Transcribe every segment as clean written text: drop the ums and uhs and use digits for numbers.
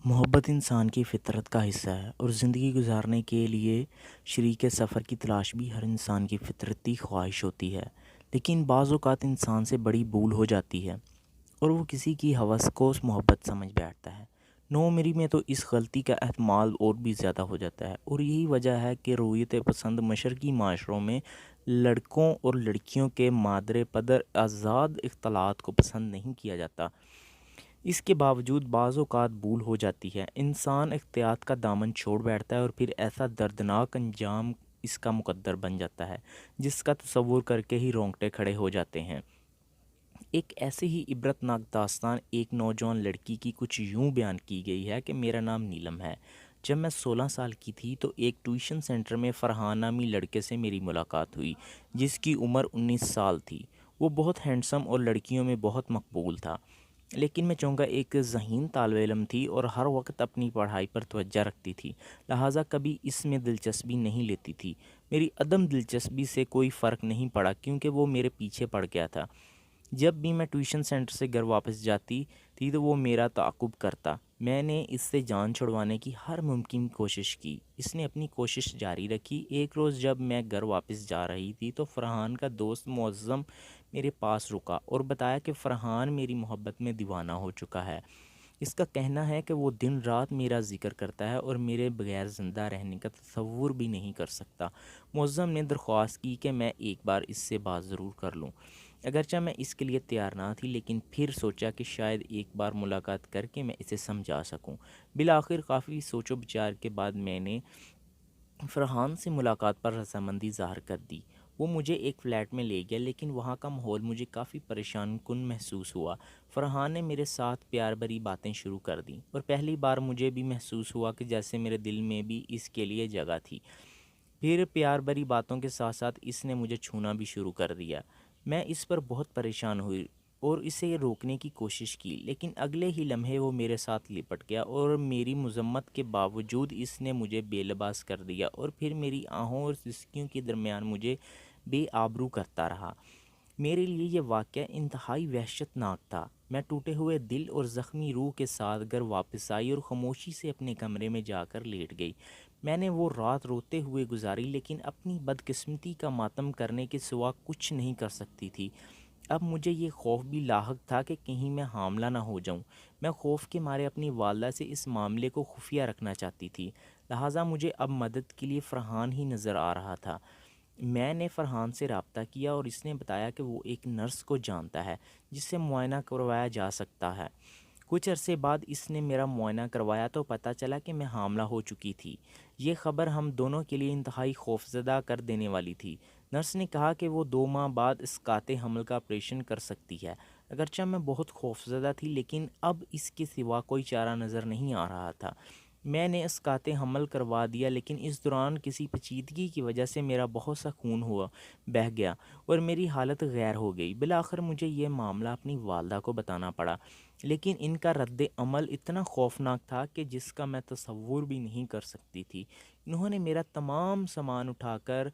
محبت انسان کی فطرت کا حصہ ہے اور زندگی گزارنے کے لیے شریک سفر کی تلاش بھی ہر انسان کی فطرتی خواہش ہوتی ہے، لیکن بعض اوقات انسان سے بڑی بھول ہو جاتی ہے اور وہ کسی کی ہوس کو اس محبت سمجھ بیٹھتا ہے۔ نوعمری میں تو اس غلطی کا احتمال اور بھی زیادہ ہو جاتا ہے، اور یہی وجہ ہے کہ رویت پسند مشرقی معاشروں میں لڑکوں اور لڑکیوں کے مادر پدر آزاد اختلاط کو پسند نہیں کیا جاتا۔ اس کے باوجود بعض اوقات بھول ہو جاتی ہے، انسان احتیاط کا دامن چھوڑ بیٹھتا ہے اور پھر ایسا دردناک انجام اس کا مقدر بن جاتا ہے جس کا تصور کر کے ہی رونگٹے کھڑے ہو جاتے ہیں۔ ایک ایسی ہی عبرتناک داستان ایک نوجوان لڑکی کی کچھ یوں بیان کی گئی ہے کہ میرا نام نیلم ہے۔ جب میں 16 سال کی تھی تو ایک ٹیوشن سینٹر میں فرحان نامی لڑکے سے میری ملاقات ہوئی جس کی عمر 19 سال تھی۔ وہ بہت ہینڈسم اور لڑکیوں میں بہت مقبول تھا، لیکن میں چونکہ ایک ذہین طالب علم تھی اور ہر وقت اپنی پڑھائی پر توجہ رکھتی تھی، لہٰذا کبھی اس میں دلچسپی نہیں لیتی تھی۔ میری عدم دلچسپی سے کوئی فرق نہیں پڑا کیونکہ وہ میرے پیچھے پڑ گیا تھا۔ جب بھی میں ٹیوشن سینٹر سے گھر واپس جاتی تھی تو وہ میرا تعاقب کرتا۔ میں نے اس سے جان چھڑوانے کی ہر ممکن کوشش کی، اس نے اپنی کوشش جاری رکھی۔ ایک روز جب میں گھر واپس جا رہی تھی تو فرحان کا دوست معظم میرے پاس رکا اور بتایا کہ فرحان میری محبت میں دیوانہ ہو چکا ہے۔ اس کا کہنا ہے کہ وہ دن رات میرا ذکر کرتا ہے اور میرے بغیر زندہ رہنے کا تصور بھی نہیں کر سکتا۔ معظم نے درخواست کی کہ میں ایک بار اس سے بات ضرور کر لوں۔ اگرچہ میں اس کے لیے تیار نہ تھی، لیکن پھر سوچا کہ شاید ایک بار ملاقات کر کے میں اسے سمجھا سکوں۔ بالآخر کافی سوچ و بچار کے بعد میں نے فرحان سے ملاقات پر رضامندی ظاہر کر دی۔ وہ مجھے ایک فلیٹ میں لے گیا، لیکن وہاں کا ماحول مجھے کافی پریشان کن محسوس ہوا۔ فرحان نے میرے ساتھ پیار بھری باتیں شروع کر دیں اور پہلی بار مجھے بھی محسوس ہوا کہ جیسے میرے دل میں بھی اس کے لیے جگہ تھی۔ پھر پیار بھری باتوں کے ساتھ ساتھ اس نے مجھے چھونا بھی شروع کر دیا۔ میں اس پر بہت پریشان ہوئی اور اسے روکنے کی کوشش کی، لیکن اگلے ہی لمحے وہ میرے ساتھ لپٹ گیا اور میری مذمت کے باوجود اس نے مجھے بے لباس کر دیا اور پھر میری آہوں اور سسکیوں کے درمیان مجھے بے آبرو کرتا رہا۔ میرے لیے یہ واقعہ انتہائی وحشت ناک تھا۔ میں ٹوٹے ہوئے دل اور زخمی روح کے ساتھ گھر واپس آئی اور خاموشی سے اپنے کمرے میں جا کر لیٹ گئی۔ میں نے وہ رات روتے ہوئے گزاری، لیکن اپنی بدقسمتی کا ماتم کرنے کے سوا کچھ نہیں کر سکتی تھی۔ اب مجھے یہ خوف بھی لاحق تھا کہ کہیں میں حاملہ نہ ہو جاؤں۔ میں خوف کے مارے اپنی والدہ سے اس معاملے کو خفیہ رکھنا چاہتی تھی، لہٰذا مجھے اب مدد کے لیے فرحان ہی نظر آ رہا تھا۔ میں نے فرحان سے رابطہ کیا اور اس نے بتایا کہ وہ ایک نرس کو جانتا ہے جس سے معائنہ کروایا جا سکتا ہے۔ کچھ عرصے بعد اس نے میرا معائنہ کروایا تو پتہ چلا کہ میں حاملہ ہو چکی تھی۔ یہ خبر ہم دونوں کے لیے انتہائی خوفزدہ کر دینے والی تھی۔ نرس نے کہا کہ وہ 2 ماہ بعد اسقاط حمل کا آپریشن کر سکتی ہے۔ اگرچہ میں بہت خوفزدہ تھی، لیکن اب اس کے سوا کوئی چارہ نظر نہیں آ رہا تھا۔ میں نے اسقاط حمل کروا دیا، لیکن اس دوران کسی پیچیدگی کی وجہ سے میرا بہت سا خون بہہ گیا اور میری حالت غیر ہو گئی۔ بالآخر مجھے یہ معاملہ اپنی والدہ کو بتانا پڑا، لیکن ان کا رد عمل اتنا خوفناک تھا کہ جس کا میں تصور بھی نہیں کر سکتی تھی۔ انہوں نے میرا تمام سامان اٹھا کر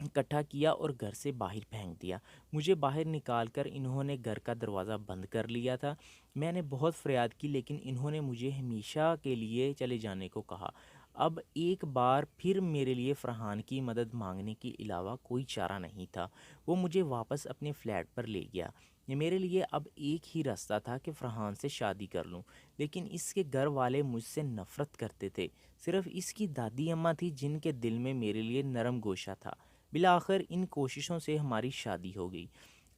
اکٹھا کیا اور گھر سے باہر پھینک دیا۔ مجھے باہر نکال کر انہوں نے گھر کا دروازہ بند کر لیا تھا۔ میں نے بہت فریاد کی، لیکن انہوں نے مجھے ہمیشہ کے لیے چلے جانے کو کہا۔ اب ایک بار پھر میرے لیے فرحان کی مدد مانگنے کے علاوہ کوئی چارہ نہیں تھا۔ وہ مجھے واپس اپنے فلیٹ پر لے گیا۔ میرے لیے اب ایک ہی راستہ تھا کہ فرحان سے شادی کر لوں، لیکن اس کے گھر والے مجھ سے نفرت کرتے تھے۔ صرف اس کی دادی اماں تھی جن کے دل میں میرے لیے نرم گوشہ تھا۔ بالآخر ان کوششوں سے ہماری شادی ہو گئی۔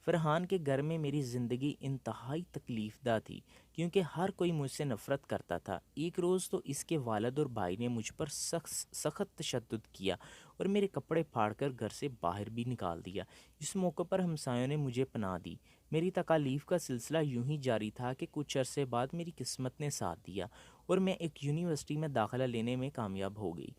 فرحان کے گھر میں میری زندگی انتہائی تکلیف دہ تھی کیونکہ ہر کوئی مجھ سے نفرت کرتا تھا۔ ایک روز تو اس کے والد اور بھائی نے مجھ پر سخت تشدد کیا اور میرے کپڑے پھاڑ کر گھر سے باہر بھی نکال دیا۔ اس موقع پر ہمسایوں نے مجھے پناہ دی۔ میری تکالیف کا سلسلہ یوں ہی جاری تھا کہ کچھ عرصے بعد میری قسمت نے ساتھ دیا اور میں ایک یونیورسٹی میں داخلہ لینے میں کامیاب ہو گئی۔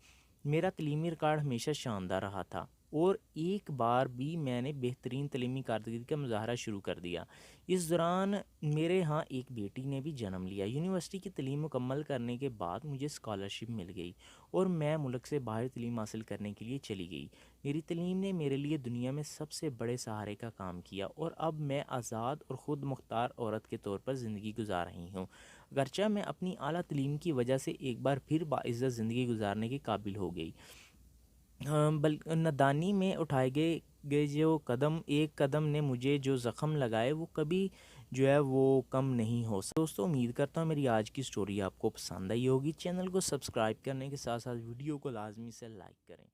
میرا تعلیمی ریکارڈ ہمیشہ شاندار رہا تھا اور ایک بار بھی میں نے بہترین تعلیمی کارکردگی کا مظاہرہ شروع کر دیا۔ اس دوران میرے ہاں ایک بیٹی نے بھی جنم لیا۔ یونیورسٹی کی تعلیم مکمل کرنے کے بعد مجھے اسکالرشپ مل گئی اور میں ملک سے باہر تعلیم حاصل کرنے کے لیے چلی گئی۔ میری تعلیم نے میرے لیے دنیا میں سب سے بڑے سہارے کا کام کیا اور اب میں آزاد اور خود مختار عورت کے طور پر زندگی گزار رہی ہوں۔ اگرچہ میں اپنی اعلیٰ تعلیم کی وجہ سے ایک بار پھر باعزت زندگی گزارنے کے قابل ہو گئی، بلکہ نادانی میں اٹھائے گئے جو ایک قدم نے مجھے جو زخم لگائے وہ کبھی جو ہے وہ کم نہیں ہو سکتا۔ دوستو امید کرتا ہوں میری آج کی سٹوری آپ کو پسند آئی ہوگی۔ چینل کو سبسکرائب کرنے کے ساتھ ساتھ ویڈیو کو لازمی سے لائک کریں۔